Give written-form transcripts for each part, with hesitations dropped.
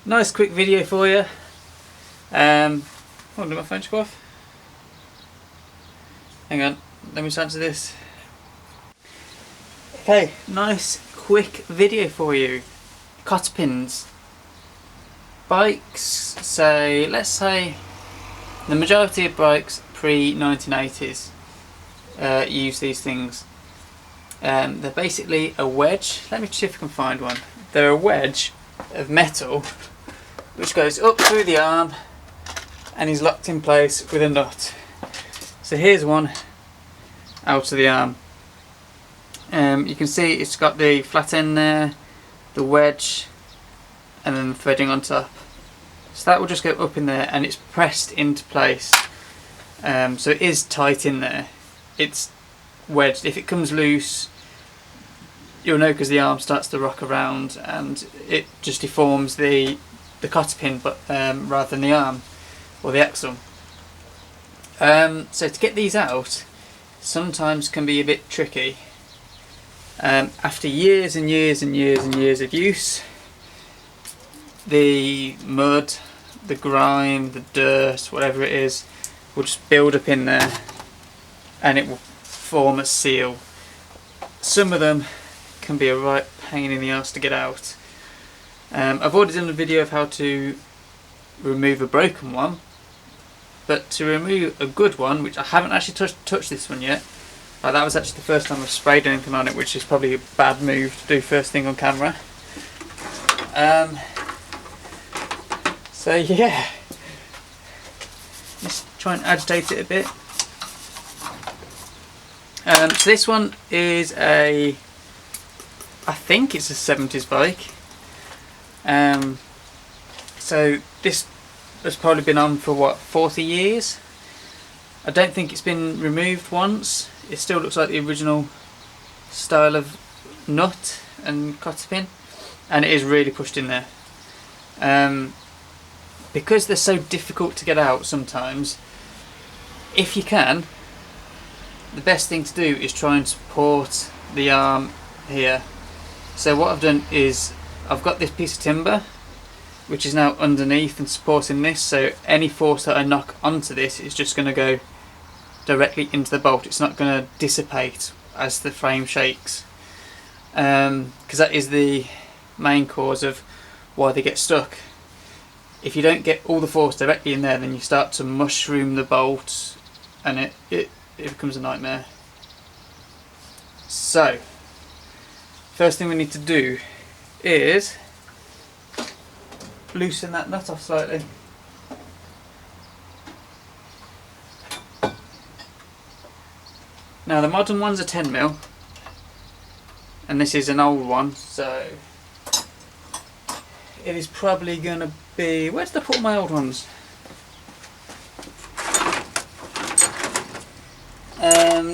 Nice quick video for you. Oh, did my phone just go off? Hang on, let me just answer this. Okay, nice quick video for you. Cotter pins. Bikes, so let's say the majority of bikes pre-1980s use these things. They're basically a wedge. Let me see if I can find one. They're a wedge of metal which goes up through the arm and is locked in place with a nut. So here's one out of the arm. You can see it's got the flat end there, the wedge, and then the threading on top. So that will just go up in there and it's pressed into place. So it is tight in there. It's wedged. If it comes loose, you'll know because the arm starts to rock around and it just deforms the cotter pin, but rather than the arm or the axle. So to get these out sometimes can be a bit tricky. After years and years and years and years of use, the mud, the grime, the dirt, whatever it is, will just build up in there and it will form a seal. Some of them can be a right pain in the ass to get out. I've already done a video of how to remove a broken one, but to remove a good one, which I haven't actually touched this one yet, that was actually the first time I've sprayed anything on it, which is probably a bad move to do first thing on camera. So yeah, let's try and agitate it a bit. So this one is I think it's a 70s bike. So this has probably been on for what, 40 years? I don't think it's been removed once. It still looks like the original style of nut and cotter pin, and it is really pushed in there. Because they're so difficult to get out sometimes, if you can, the best thing to do is try and support the arm here. So what I've done is I've got this piece of timber which is now underneath and supporting this, so any force that I knock onto this is just going to go directly into the bolt. It's not going to dissipate as the frame shakes, because that is the main cause of why they get stuck. If you don't get all the force directly in there, then you start to mushroom the bolt and it becomes a nightmare. So first thing we need to do is loosen that nut off slightly. Now the modern ones are 10mm and this is an old one, so it is probably going to be... Where did I put my old ones?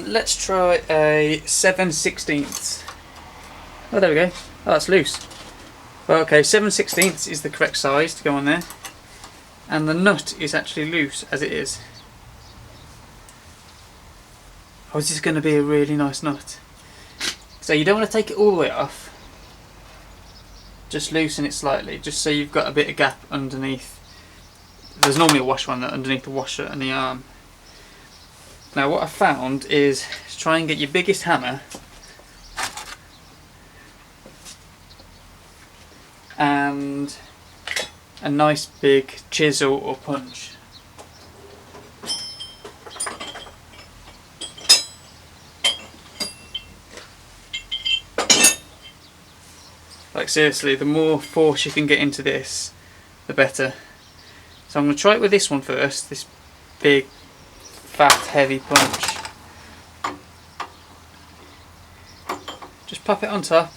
Let's try a 7/16. Oh, there we go. Oh, that's loose. Well, okay, 7/16 is the correct size to go on there, and the nut is actually loose as it is. Oh, this is going to be a really nice nut. So you don't want to take it all the way off. Just loosen it slightly, just so you've got a bit of gap underneath. There's normally a washer on that underneath the washer and the arm. Now what I found is try and get your biggest hammer and a nice big chisel or punch. Like seriously, the more force you can get into this, the better. So I'm going to try it with this one first, this big, fat, heavy punch. Just pop it on top.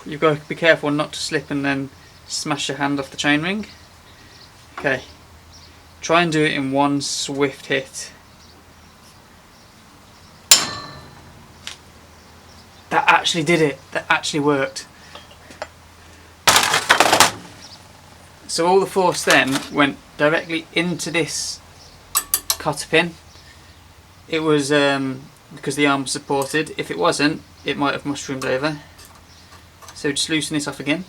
You've got to be careful not to slip and then smash your hand off the chainring. Okay, try and do it in one swift hit. That actually did it. That actually worked. So all the force then went directly into this cotter pin. It was because the arm was supported. If it wasn't, it might have mushroomed over. So just loosen this off again.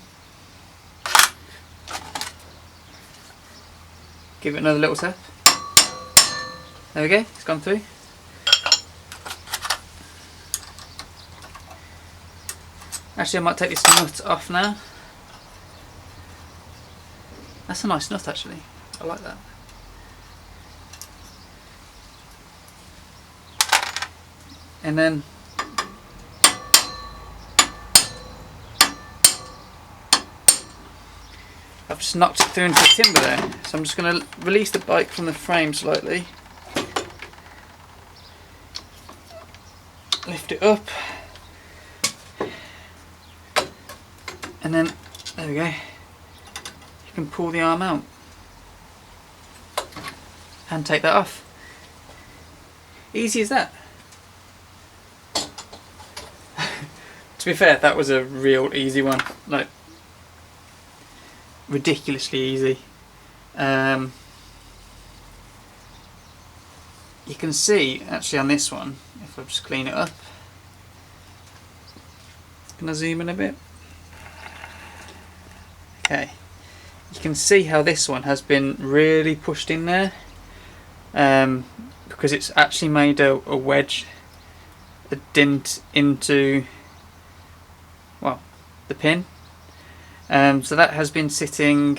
Give it another little tap. There we go, it's gone through. Actually, I might take this nut off now. That's a nice nut actually, I like that. And then I've just knocked it through into the timber there, so I'm just going to release the bike from the frame slightly, lift it up, and then there we go, you can pull the arm out and take that off. Easy as that. To be fair, that was a real easy one, like ridiculously easy. You can see actually on this one, if I just clean it up, can I zoom in a bit? Okay, you can see how this one has been really pushed in there, because it's actually made a wedge, a dent into, well, the pin. So that has been sitting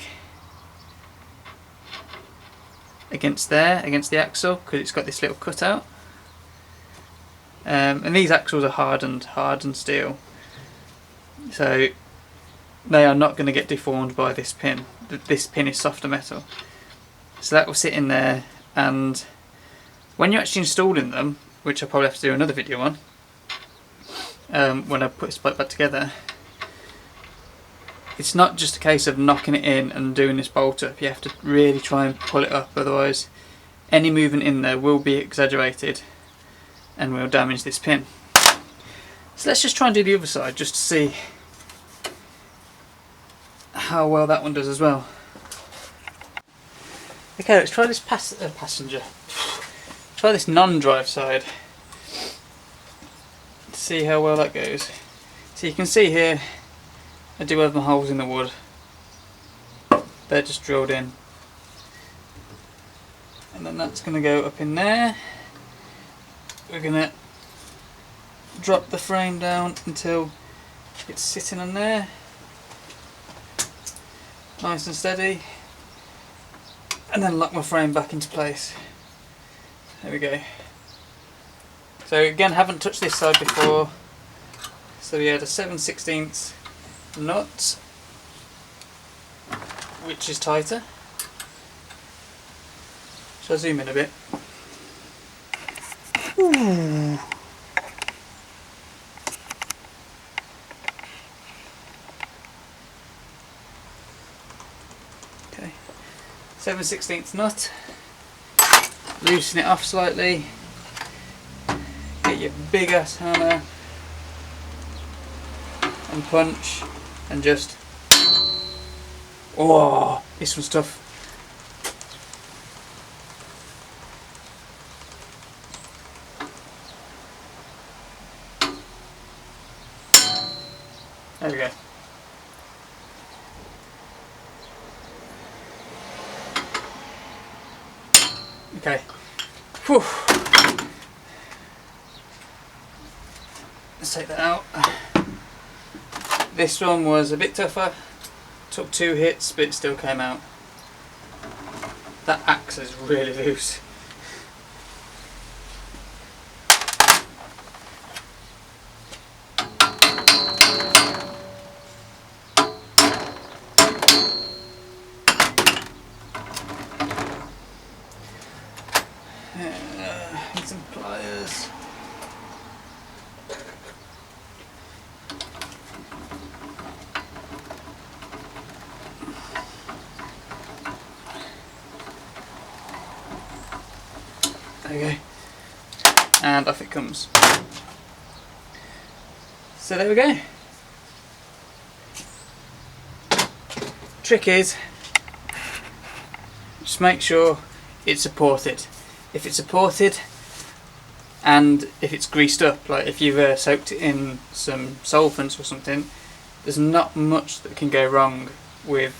against there, against the axle, because it's got this little cutout. And these axles are hardened steel, so they are not going to get deformed by this pin. This pin is softer metal, so that will sit in there. And when you're actually installing them, which I'll probably have to do another video on, when I put this bike back together, it's not just a case of knocking it in and doing this bolt up. You have to really try and pull it up, otherwise any movement in there will be exaggerated and will damage this pin. So let's just try and do the other side just to see how well that one does as well. Okay, let's try this passenger. Try this non-drive side to see how well that goes. So you can see here I do have my holes in the wood. They're just drilled in. And then that's going to go up in there. We're going to drop the frame down until it's sitting on there. Nice and steady. And then lock my frame back into place. There we go. So again, haven't touched this side before. So we had a 7/16 nut, which is tighter. Shall I zoom in a bit? Ooh. Okay, 7/16 nut. Loosen it off slightly. Get your big ass hammer and punch. And just, oh, this one's tough. There we go. Okay. Whew. Let's take that out. This one was a bit tougher, took 2 hits, but it still came out. That axe is really loose. Need some pliers. There we go, and off it comes. So there we go. Trick is, just make sure it's supported. If it's supported and if it's greased up, like if you've soaked it in some solvents or something, there's not much that can go wrong with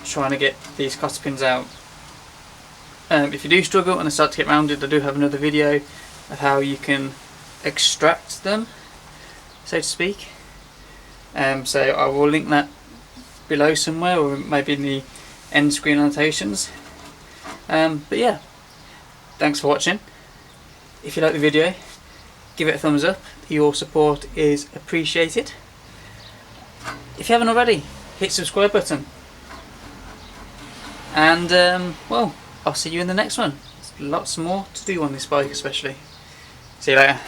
trying to get these cotter pins out. If you do struggle and they start to get rounded, I do have another video of how you can extract them, so to speak. So I will link that below somewhere, or maybe in the end screen annotations. But yeah, thanks for watching. If you like the video, give it a thumbs up. Your support is appreciated. If you haven't already, hit the subscribe button. And well, I'll see you in the next one. There's lots more to do on this bike especially. See you later.